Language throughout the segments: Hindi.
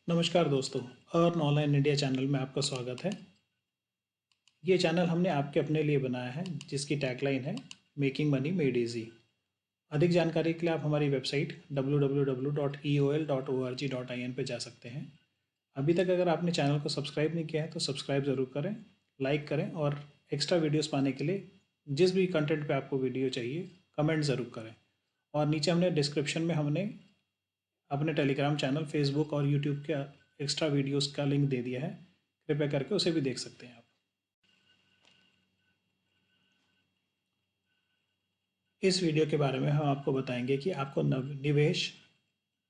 नमस्कार दोस्तों। अर्न ऑनलाइन इंडिया चैनल में आपका स्वागत है। ये चैनल हमने आपके अपने लिए बनाया है जिसकी टैगलाइन है मेकिंग मनी मेड इजी। अधिक जानकारी के लिए आप हमारी वेबसाइट www.eol.org.in पे जा सकते हैं। अभी तक अगर आपने चैनल को सब्सक्राइब नहीं किया है तो सब्सक्राइब ज़रूर करें, लाइक करें और एक्स्ट्रा वीडियोस पाने के लिए जिस भी कंटेंट पे आपको वीडियो चाहिए कमेंट ज़रूर करें। और नीचे हमने डिस्क्रिप्शन में हमने अपने टेलीग्राम चैनल, फेसबुक और यूट्यूब के एक्स्ट्रा वीडियोस का लिंक दे दिया है। कृपया करके उसे भी देख सकते हैं आप। इस वीडियो के बारे में हम आपको बताएंगे कि आपको निवेश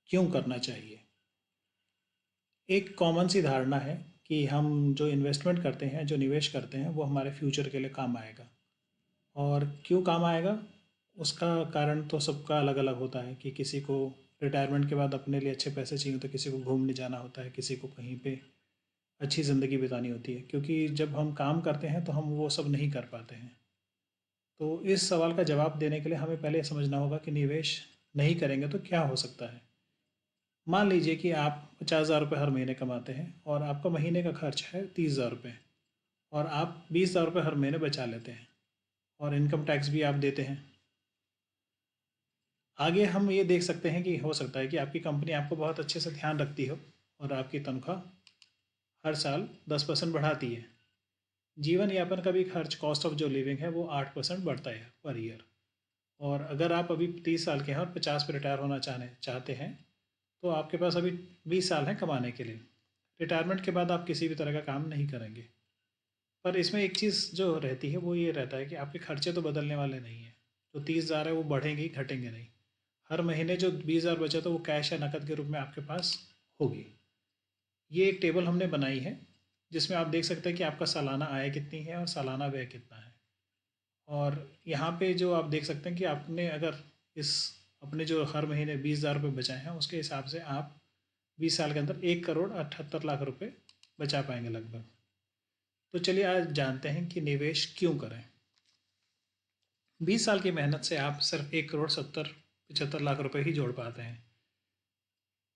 क्यों करना चाहिए। एक कॉमन सी धारणा है कि हम जो इन्वेस्टमेंट करते हैं, जो निवेश करते हैं, वो हमारे फ्यूचर के लिए काम आएगा। और क्यों काम आएगा उसका कारण तो सबका अलग अलग होता है कि किसी को रिटायरमेंट के बाद अपने लिए अच्छे पैसे चाहिए, तो किसी को घूमने जाना होता है, किसी को कहीं पे अच्छी ज़िंदगी बितानी होती है। क्योंकि जब हम काम करते हैं तो हम वो सब नहीं कर पाते हैं। तो इस सवाल का जवाब देने के लिए हमें पहले समझना होगा कि निवेश नहीं करेंगे तो क्या हो सकता है। मान लीजिए कि आप 50,000 रुपये हर महीने कमाते हैं और आपका महीने का खर्च है 30,000 रुपये, और आप 20,000 रुपये हर महीने बचा लेते हैं और इनकम टैक्स भी आप देते हैं। आगे हम ये देख सकते हैं कि हो सकता है कि आपकी कंपनी आपको बहुत अच्छे से ध्यान रखती हो और आपकी तनख्वाह हर साल 10% बढ़ाती है। जीवन यापन का भी खर्च, कॉस्ट ऑफ जो लिविंग है, वो 8% बढ़ता है पर ईयर। और अगर आप अभी 30 साल के हैं और 50 पे रिटायर होना चाहते हैं तो आपके पास अभी 20 साल हैं कमाने के लिए। रिटायरमेंट के बाद आप किसी भी तरह का काम नहीं करेंगे। पर इसमें एक चीज़ जो रहती है वो ये रहता है कि आपके खर्चे तो बदलने वाले नहीं हैं। जो 30,000 है वो बढ़ेंगे ही, घटेंगे नहीं। हर महीने जो 20,000 बचे तो वो कैश या नकद के रूप में आपके पास होगी। ये एक टेबल हमने बनाई है जिसमें आप देख सकते हैं कि आपका सालाना आय कितनी है और सालाना व्यय कितना है। और यहाँ पे जो आप देख सकते हैं कि आपने अगर इस अपने जो हर महीने 20,000 रुपये बचाए हैं उसके हिसाब से आप 20 साल के अंदर 1,78,00,000 रुपये बचा पाएंगे लगभग। तो चलिए आज जानते हैं कि निवेश क्यों करें। 20 साल की मेहनत से आप सिर्फ 1,70,75,00,000 रुपये ही जोड़ पाते हैं,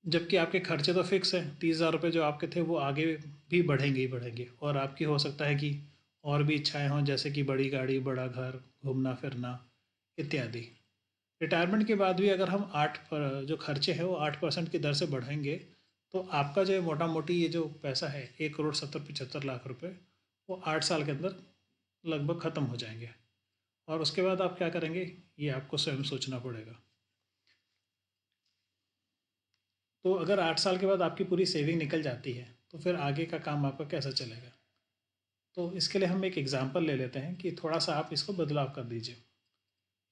जबकि आपके खर्चे तो फिक्स हैं। 30,000 रुपये जो आपके थे वो आगे भी बढ़ेंगे ही बढ़ेंगे, और आपकी हो सकता है कि और भी इच्छाएं हों, जैसे कि बड़ी गाड़ी, बड़ा घर, घूमना फिरना इत्यादि। रिटायरमेंट के बाद भी अगर हम जो खर्चे हैं वो 8% की दर से बढ़ेंगे तो आपका जो मोटा मोटी ये जो पैसा है 1,70,75,00,000 रुपये, वो 8 साल के अंदर लगभग ख़त्म हो जाएंगे। और उसके बाद आप क्या करेंगे ये आपको स्वयं सोचना पड़ेगा। तो अगर 8 साल के बाद आपकी पूरी सेविंग निकल जाती है तो फिर आगे का काम आपका कैसा चलेगा। तो इसके लिए हम एक एग्ज़ाम्पल ले लेते हैं कि थोड़ा सा आप इसको बदलाव कर दीजिए।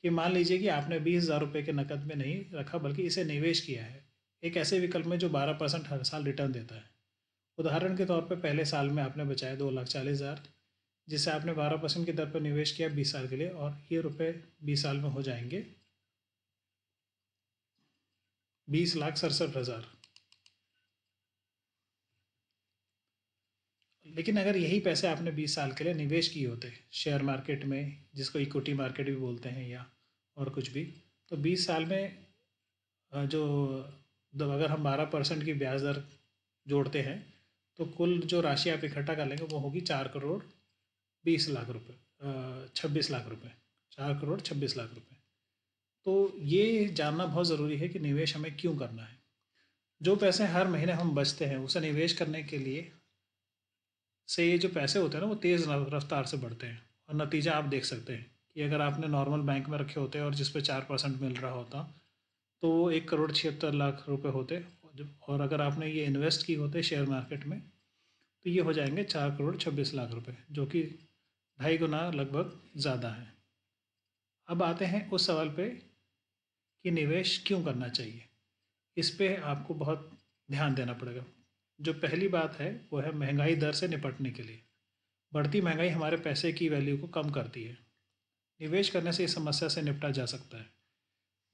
कि मान लीजिए कि आपने 20,000 रुपये के नकद में नहीं रखा बल्कि इसे निवेश किया है एक ऐसे विकल्प में जो 12% हर साल रिटर्न देता है। उदाहरण के तौर पर पहले साल में आपने बचाए 2,40,000, जिसे आपने 12% की दर पर निवेश किया 20 साल के लिए, और ये रुपये 20 साल में हो जाएंगे 20,67,000। लेकिन अगर यही पैसे आपने 20 साल के लिए निवेश किए होते शेयर मार्केट में, जिसको इक्विटी मार्केट भी बोलते हैं, या और कुछ भी, तो 20 साल में जो अगर हम 12% की ब्याज दर जोड़ते हैं तो कुल जो राशि आप इकट्ठा कर लेंगे वो होगी 4,20,00,000 रुपये, 26 लाख रुपये, 4,26 लाख रुपये। तो ये जानना बहुत ज़रूरी है कि निवेश हमें क्यों करना है। जो पैसे हर महीने हम बचते हैं उसे निवेश करने के लिए से ये जो पैसे होते हैं ना वो तेज़ रफ्तार से बढ़ते हैं। और नतीजा आप देख सकते हैं कि अगर आपने नॉर्मल बैंक में रखे होते और जिस पे 4% मिल रहा होता तो वो 1,76,00,000 रुपये होते। और अगर आपने ये इन्वेस्ट की होते शेयर मार्केट में तो ये हो जाएंगे 4,26 लाख रुपये, जो कि 2.5 गुना लगभग ज़्यादा है। अब आते हैं उस सवाल पे कि निवेश क्यों करना चाहिए। इस पे आपको बहुत ध्यान देना पड़ेगा। जो पहली बात है वो है महंगाई दर से निपटने के लिए। बढ़ती महंगाई हमारे पैसे की वैल्यू को कम करती है। निवेश करने से इस समस्या से निपटा जा सकता है।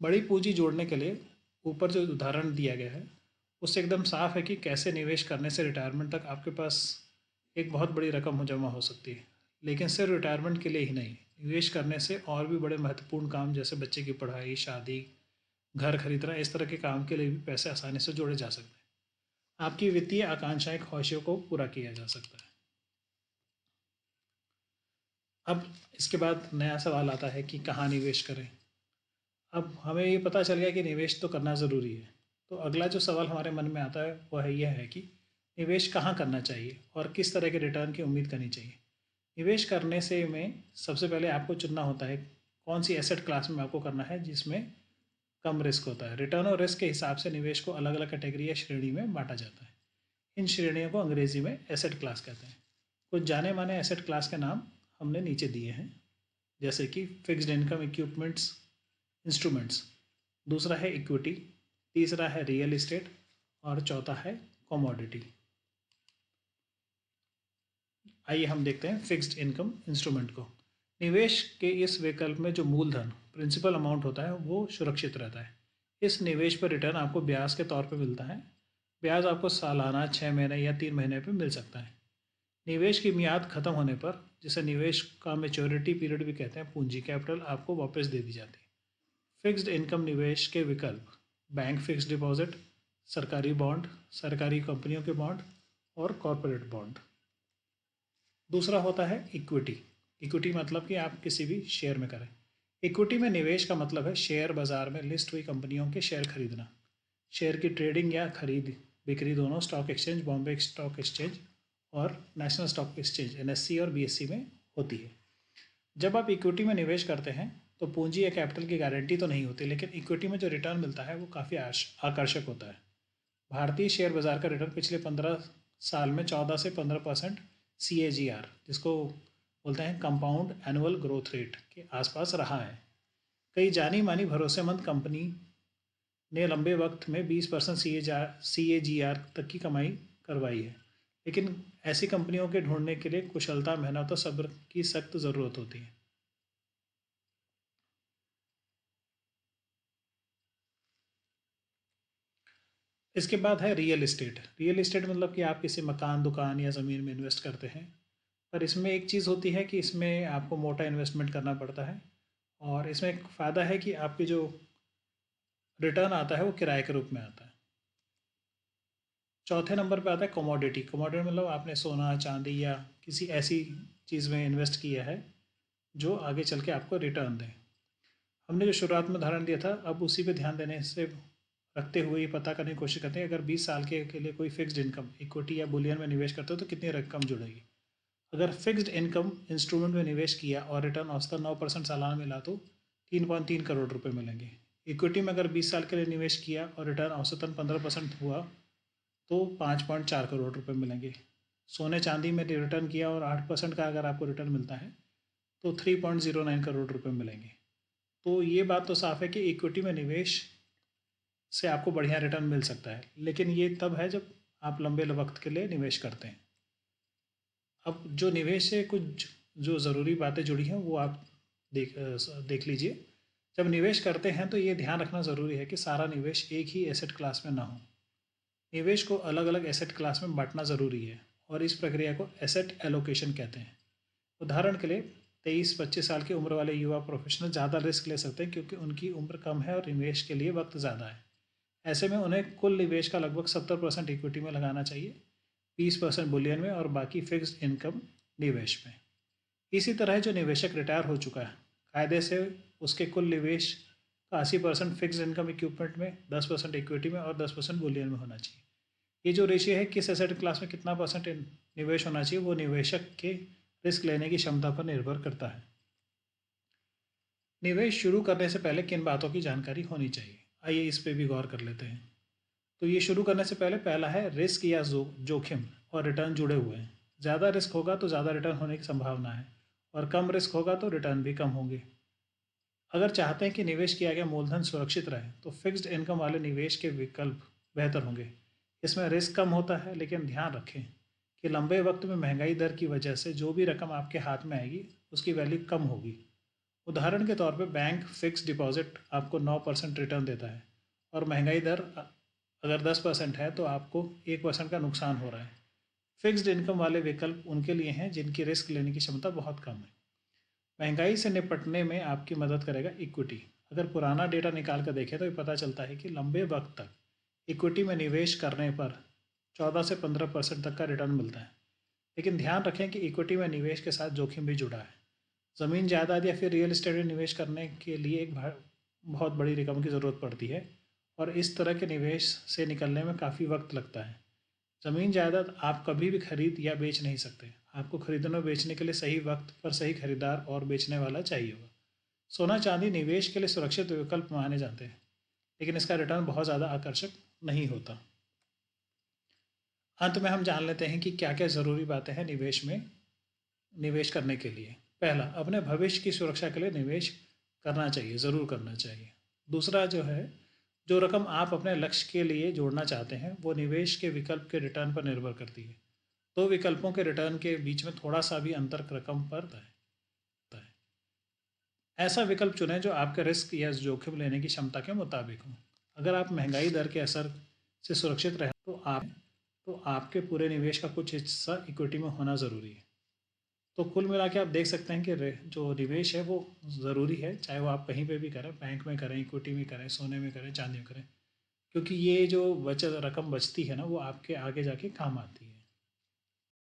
बड़ी पूंजी जोड़ने के लिए ऊपर जो उदाहरण दिया गया है उससे एकदम साफ है कि कैसे निवेश करने से रिटायरमेंट तक आपके पास एक बहुत बड़ी रकम जमा हो सकती है। लेकिन सिर्फ रिटायरमेंट के लिए ही नहीं, निवेश करने से और भी बड़े महत्वपूर्ण काम जैसे बच्चे की पढ़ाई, शादी, घर खरीदना, इस तरह के काम के लिए भी पैसे आसानी से जोड़े जा सकते हैं। आपकी वित्तीय आकांक्षाएं ख्वाहिशों को पूरा किया जा सकता है। अब इसके बाद नया सवाल आता है कि कहाँ निवेश करें। अब हमें ये पता चल गया कि निवेश तो करना ज़रूरी है। तो अगला जो सवाल हमारे मन में आता है वह यह है कि निवेश कहाँ करना चाहिए और किस तरह के रिटर्न की उम्मीद करनी चाहिए। निवेश करने से में सबसे पहले आपको चुनना होता है कौन सी एसेट क्लास में आपको करना है जिसमें कम रिस्क होता है। रिटर्न और रिस्क के हिसाब से निवेश को अलग अलग कैटेगरी या श्रेणी में बांटा जाता है। इन श्रेणियों को अंग्रेजी में एसेट क्लास कहते हैं। कुछ जाने माने एसेट क्लास के नाम हमने नीचे दिए हैं, जैसे कि फिक्स्ड इनकम इक्विपमेंट्स इंस्ट्रूमेंट्स, दूसरा है इक्विटी, तीसरा है रियल इस्टेट और चौथा है कमोडिटी। आइए हम देखते हैं फिक्स्ड इनकम इंस्ट्रूमेंट को। निवेश के इस विकल्प में जो मूलधन प्रिंसिपल अमाउंट होता है वो सुरक्षित रहता है। इस निवेश पर रिटर्न आपको ब्याज के तौर पर मिलता है। ब्याज आपको सालाना 6 महीने या 3 महीने पर मिल सकता है। निवेश की मियाद खत्म होने पर, जिसे निवेश का मेच्योरिटी पीरियड भी कहते हैं, पूंजी कैपिटल आपको वापस दे दी जाती है। फिक्स्ड इनकम निवेश के विकल्प बैंक फिक्स्ड डिपॉजिट, सरकारी बॉन्ड, सरकारी कंपनियों के बॉन्ड और कॉरपोरेट बॉन्ड। दूसरा होता है इक्विटी। इक्विटी मतलब कि आप किसी भी शेयर में करें। इक्विटी में निवेश का मतलब है शेयर बाजार में लिस्ट हुई कंपनियों के शेयर खरीदना। शेयर की ट्रेडिंग या खरीद बिक्री दोनों stock exchange, Bombay stock exchange और नेशनल स्टॉक एक्सचेंज NSE और BSE में होती है। जब आप इक्विटी में निवेश करते हैं तो पूंजी या कैपिटल की गारंटी तो नहीं होती, लेकिन इक्विटी में जो रिटर्न मिलता है वो काफ़ी आकर्षक होता है। भारतीय शेयर बाजार का रिटर्न पिछले 15 साल में 14 से 15% CAGR, जिसको बोलते हैं कंपाउंड एनुअल ग्रोथ रेट, के आसपास रहा है। कई जानी मानी भरोसेमंद कंपनी ने लंबे वक्त में 20% CAGR तक की कमाई करवाई है, लेकिन ऐसी कंपनियों के ढूंढने के लिए कुशलता, मेहनत और सब्र की सख्त ज़रूरत होती है। इसके बाद है रियल इस्टेट। रियल इस्टेट मतलब कि आप किसी मकान, दुकान या ज़मीन में इन्वेस्ट करते हैं। पर इसमें एक चीज़ होती है कि इसमें आपको मोटा इन्वेस्टमेंट करना पड़ता है और इसमें एक फ़ायदा है कि आपके जो रिटर्न आता है वो किराए के रूप में आता है। चौथे नंबर पे आता है कमोडिटी। कमोडिटी मतलब आपने सोना, चांदी या किसी ऐसी चीज़ में इन्वेस्ट किया है जो आगे चल के आपको रिटर्न दे। हमने जो शुरुआत में उदाहरण दिया था, अब उसी पे ध्यान देने से रखते हुए ये पता करने की कोशिश करते हैं अगर 20 साल के लिए कोई फिक्स्ड इनकम इक्विटी या बुलियन में निवेश करते हो तो कितनी रकम जुड़ेगी। अगर फिक्स्ड इनकम इंस्ट्रूमेंट में निवेश किया और रिटर्न औसतन 9% सालाना मिला तो 3.3 करोड़ रुपए मिलेंगे। इक्विटी में अगर 20 साल के लिए निवेश किया और रिटर्न औसतन 15% हुआ तो 5.4 करोड़ रुपए मिलेंगे। सोने चांदी में रिटर्न किया और 8% का अगर आपको रिटर्न मिलता है तो 3.09 करोड़ रुपए मिलेंगे। तो ये बात तो साफ है कि इक्विटी में निवेश से आपको बढ़िया रिटर्न मिल सकता है, लेकिन ये तब है जब आप लंबे वक्त के लिए निवेश करते हैं। अब जो निवेश से कुछ जो ज़रूरी बातें जुड़ी हैं वो आप देख लीजिए। जब निवेश करते हैं तो ये ध्यान रखना ज़रूरी है कि सारा निवेश एक ही एसेट क्लास में ना हो। निवेश को अलग अलग एसेट क्लास में बांटना ज़रूरी है और इस प्रक्रिया को एसेट एलोकेशन कहते हैं। उदाहरण के लिए 23-25 साल की उम्र वाले युवा प्रोफेशनल ज़्यादा रिस्क ले सकते हैं क्योंकि उनकी उम्र कम है और निवेश के लिए वक्त ज़्यादा है। ऐसे में उन्हें कुल निवेश का लगभग 70% इक्विटी में लगाना चाहिए, 20% बुलियन में और बाकी फिक्स्ड इनकम निवेश में। इसी तरह जो निवेशक रिटायर हो चुका है, कायदे से उसके कुल निवेश का 80% फिक्स्ड इनकम इक्विपमेंट में, 10% इक्विटी में और 10% बुलियन में होना चाहिए। ये जो रेशियो है किस एसेट क्लास में कितना परसेंट निवेश होना चाहिए वो निवेशक के रिस्क लेने की क्षमता पर निर्भर करता है। निवेश शुरू करने से पहले किन बातों की जानकारी होनी चाहिए, आइए इस पे भी गौर कर लेते हैं। तो ये शुरू करने से पहले पहला है रिस्क या जोखिम और रिटर्न जुड़े हुए हैं। ज़्यादा रिस्क होगा तो ज़्यादा रिटर्न होने की संभावना है और कम रिस्क होगा तो रिटर्न भी कम होंगे। अगर चाहते हैं कि निवेश किया गया मूलधन सुरक्षित रहे तो फिक्स्ड इनकम वाले निवेश के विकल्प बेहतर होंगे। इसमें रिस्क कम होता है, लेकिन ध्यान रखें कि लंबे वक्त में महंगाई दर की वजह से जो भी रकम आपके हाथ में आएगी उसकी वैल्यू कम होगी। उदाहरण के तौर पे बैंक फिक्स डिपॉजिट आपको 9% रिटर्न देता है और महंगाई दर अगर 10% है तो आपको 1% का नुकसान हो रहा है। फिक्स्ड इनकम वाले विकल्प उनके लिए हैं जिनकी रिस्क लेने की क्षमता बहुत कम है। महंगाई से निपटने में आपकी मदद करेगा इक्विटी। अगर पुराना डेटा निकाल कर देखें तो ये पता चलता है कि लंबे वक्त तक इक्विटी में निवेश करने पर 14 से 15% तक का रिटर्न मिलता है। लेकिन ध्यान रखें कि इक्विटी में निवेश के साथ जोखिम भी जुड़ा है। ज़मीन जायदाद या फिर रियल एस्टेट में निवेश करने के लिए एक बहुत बड़ी रकम की ज़रूरत पड़ती है और इस तरह के निवेश से निकलने में काफ़ी वक्त लगता है। ज़मीन जायदाद आप कभी भी खरीद या बेच नहीं सकते। आपको खरीदने और बेचने के लिए सही वक्त पर सही खरीदार और बेचने वाला चाहिए होगा। सोना चांदी निवेश के लिए सुरक्षित विकल्प माने जाते हैं, लेकिन इसका रिटर्न बहुत ज़्यादा आकर्षक नहीं होता। अंत में हम जान लेते हैं कि क्या क्या ज़रूरी बातें हैं निवेश करने के लिए। पहला, अपने भविष्य की सुरक्षा के लिए निवेश करना चाहिए, ज़रूर करना चाहिए। दूसरा जो है, जो रकम आप अपने लक्ष्य के लिए जोड़ना चाहते हैं वो निवेश के विकल्प के रिटर्न पर निर्भर करती है। दो विकल्पों के रिटर्न के बीच में थोड़ा सा भी अंतर रकम पर तय होता है। ऐसा विकल्प चुनें जो आपके रिस्क या जोखिम लेने की क्षमता के मुताबिक हो। अगर आप महंगाई दर के असर से सुरक्षित रहें तो आपके पूरे निवेश का कुछ हिस्सा इक्विटी में होना ज़रूरी है। तो कुल मिला के आप देख सकते हैं कि जो निवेश है वो ज़रूरी है, चाहे वो आप कहीं पे भी करें, बैंक में करें, इक्विटी में करें, सोने में करें, चांदी में करें, क्योंकि ये जो बचत रकम बचती है ना वो आपके आगे जाके काम आती है।